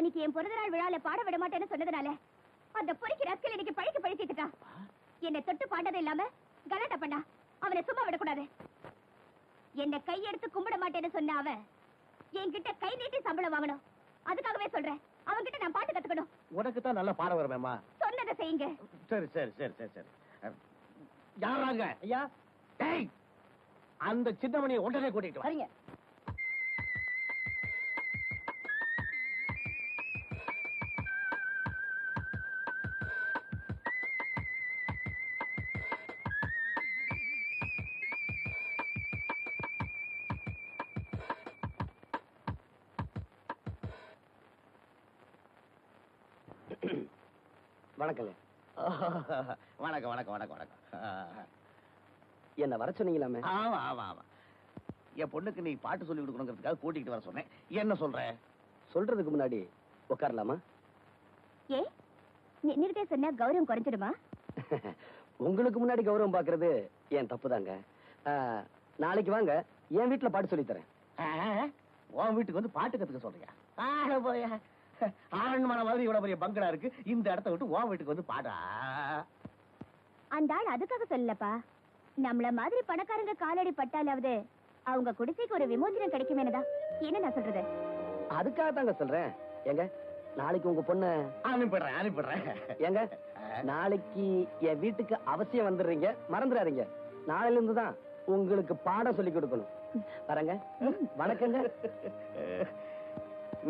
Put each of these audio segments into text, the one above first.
அன்னைக்கு என் பிறந்த நாள் விழால பாட விட மாட்டேன்னு சொன்னதுனால அந்த பொறுக்கி ரஸ்கல் இன்னைக்கு பழிச்சிட்டான். என்னை தொட்டு பாண்டது இல்லாம கலாட்டா பண்ணா. அவனை சும்மா விடக்கூடாது. என்னை கையெடுத்து கும்பிட மாட்டேன்னு சொன்ன அவன் என்கிட்ட கை நீட்டி சம்பளம் வாங்கணும். அதுக்காகவே சொல்றேன், அவன்கிட்ட நான் பாட்டு கத்துக்கணும். உனக்கு தான் நல்ல பாட வருமேம்மா. சொன்னதை செய்யுங்க. சரி சரி சரி சரி சரி. யாராங்க ஐயா? டேய், அந்த சின்னமணியை உடனே கூட்டிட்டு வரீங்க. வணக்கங்க. வணக்கம் வணக்கம் வணக்கம் வணக்கம். என்ன வர சொன்னீங்களாமே? ஆமா ஆமா ஆமா. என் பொண்ணுக்கு நீ பாட்டு சொல்லி கொடுக்கணுங்கிறதுக்காக கூட்டிகிட்டு வர சொன்னேன். என்ன சொல்ற? சொல்றதுக்கு முன்னாடி உட்காரலாமா? ஏ, நிறுத்தே சொன்னா கௌரவம் குறைஞ்சிடுமா? உங்களுக்கு முன்னாடி கௌரவம் பாக்குறது என் தப்பு தாங்க. நாளைக்கு வாங்க, என் வீட்டுல பாட்டு சொல்லி தரேன். உன் வீட்டுக்கு வந்து பாட்டு கத்துக்க சொல்றியா? போயா, ஆரண்மான மாதிரி இவ்வளவு பெரிய பங்களா இருக்கு, இந்த இடத்த விட்டு உன் வீட்டுக்கு வந்து பாடா. அந்த ஆள் அதுக்காக சொல்லலப்பா, நம்மள மாதிரி பணக்காரங்க காலடி பட்டாலாவது அவங்க குடிசைக்கு ஒரு விமோசனம் கிடைக்குமேனதான். என்ன நான் சொல்றது? அதுக்காக தாங்க சொல்றேன். ஏங்க, நாளைக்கு உங்க பொண்ணு அனுப்பிடுறேன். ஏங்க, நாளைக்கு என் வீட்டுக்கு அவசியம் வந்துடுறீங்க, மறந்துடாதீங்க. நாளையில இருந்து தான் உங்களுக்கு பாடம் சொல்லி கொடுக்கணும். வரங்க. வணக்கங்க.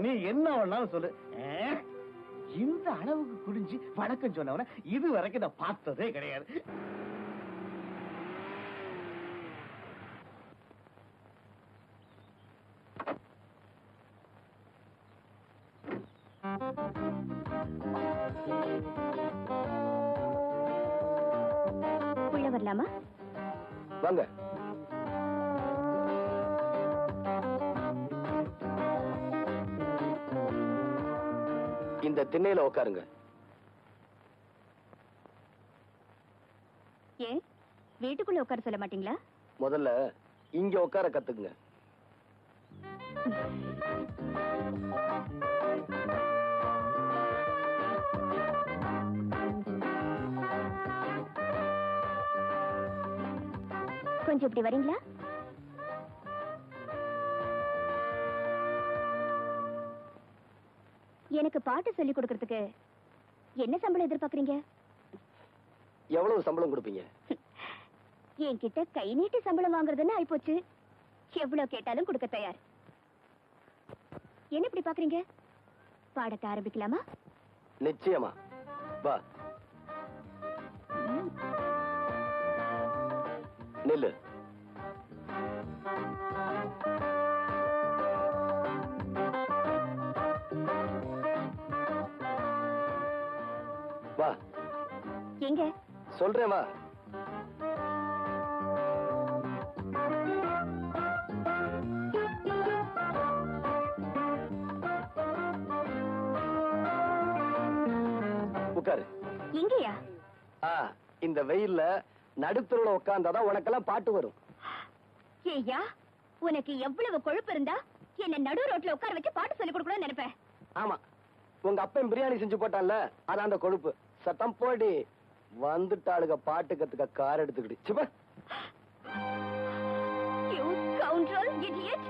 நீ என்ன வேணாலும் சொல்லு. இந்த அளவுக்கு குடிஞ்சு வணக்கம் சொன்னவன இது வரைக்கும் நான் பார்த்ததே கிடையாது. உள்ள வரலாமா? வாங்க. இந்த திண்ணையில உட்காருங்க. ஏன் வீட்டுக்குள்ள உட்கார சொல்ல மாட்டீங்களா? முதல்ல இங்க உட்கார கத்துக்குங்க. கொஞ்சம் இப்படி வரீங்களா? எனக்கு பாட்டு சொல்லி கொடுக்கறதுக்கு என்ன சம்பளம் எதிர்பார்க்கறீங்க? எவ்வளவு சம்பளம் கொடுப்பீங்க? என்கிட்ட கை நீட்டி சம்பளம் வாங்குறதுன்னு ஆயிப்போச்சு. எவ்வளவு கேட்டாலும் கொடுக்க தயார். என்ன இப்படி பாக்குறீங்க? பாடத்தை ஆரம்பிக்கலாமா? நிச்சயமா. வா. நில்லு. வா. எங்க? சொல்றேன், வா. உட்காரு. எங்கயா? இந்த வெயில்ல நடுத்தருல உட்கார்ந்தாதான் உனக்கெல்லாம் பாட்டு வரும். ஏய்யா, உனக்கு எவ்வளவு கொழுப்பு இருந்தா என்ன நடு ரோட்ல உட்கார வச்சு பாட்டு சொல்லி கொடுக்கணும்னு நினைப்பேன். ஆமா, உங்க அப்பன் பிரியாணி செஞ்சு போட்டான்ல, அதான் அந்த கொழுப்பு. சத்தம் போடி. வந்துட்டாளுக பாட்டு கத்துக்க கார் எடுத்துக்கிட்டு. சிப்ப. You scoundrel, idiot!